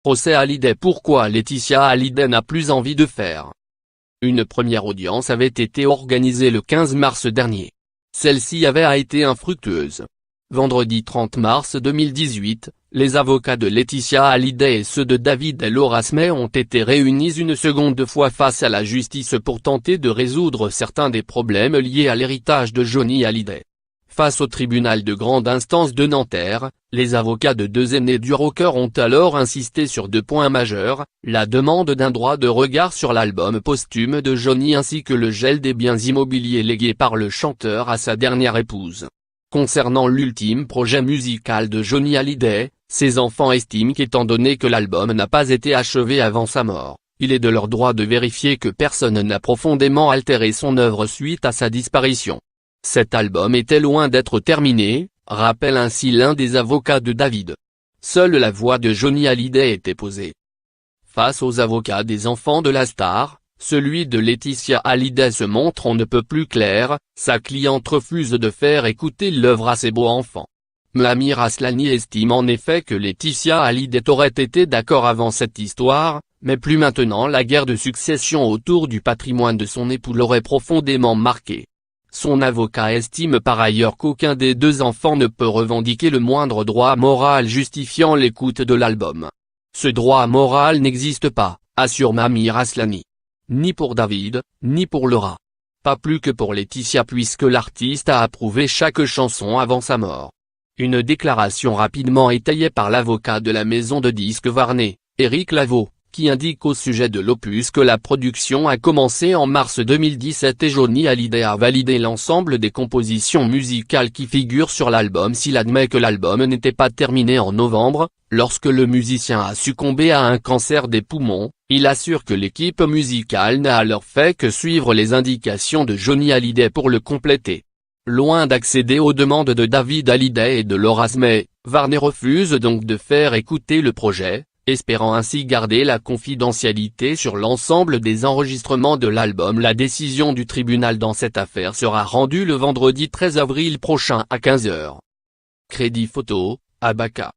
Procès Hallyday. Pourquoi Laetitia Hallyday n'a plus envie de faire. Une première audience avait été organisée le 15 mars dernier. Celle-ci avait été infructueuse. Vendredi 30 mars 2018, les avocats de Laetitia Hallyday et ceux de David et Laura Smay ont été réunis une seconde fois face à la justice pour tenter de résoudre certains des problèmes liés à l'héritage de Johnny Hallyday. Face au tribunal de grande instance de Nanterre, les avocats de deux aînés du rocker ont alors insisté sur deux points majeurs, la demande d'un droit de regard sur l'album posthume de Johnny ainsi que le gel des biens immobiliers légués par le chanteur à sa dernière épouse. Concernant l'ultime projet musical de Johnny Hallyday, ses enfants estiment qu'étant donné que l'album n'a pas été achevé avant sa mort, il est de leur droit de vérifier que personne n'a profondément altéré son œuvre suite à sa disparition. Cet album était loin d'être terminé, rappelle ainsi l'un des avocats de David. Seule la voix de Johnny Hallyday était posée. Face aux avocats des enfants de la star, celui de Laetitia Hallyday se montre on ne peut plus clair, sa cliente refuse de faire écouter l'œuvre à ses beaux-enfants. Moamir Aslani estime en effet que Laetitia Hallyday aurait été d'accord avant cette histoire, mais plus maintenant. La guerre de succession autour du patrimoine de son époux l'aurait profondément marqué. Son avocat estime par ailleurs qu'aucun des deux enfants ne peut revendiquer le moindre droit moral justifiant l'écoute de l'album. Ce droit moral n'existe pas, assure Moamir Aslani. Ni pour David, ni pour Laura. Pas plus que pour Laetitia puisque l'artiste a approuvé chaque chanson avant sa mort. Une déclaration rapidement étayée par l'avocat de la maison de disques Warner, Éric Lavaud, qui indique au sujet de l'opus que la production a commencé en mars 2017 et Johnny Hallyday a validé l'ensemble des compositions musicales qui figurent sur l'album s'il admet que l'album n'était pas terminé en novembre, lorsque le musicien a succombé à un cancer des poumons. Il assure que l'équipe musicale n'a alors fait que suivre les indications de Johnny Hallyday pour le compléter. Loin d'accéder aux demandes de David Hallyday et de Laura Smay, Warner refuse donc de faire écouter le projet, espérant ainsi garder la confidentialité sur l'ensemble des enregistrements de l'album. La décision du tribunal dans cette affaire sera rendue le vendredi 13 avril prochain à 15 h. Crédit photo, Abaka.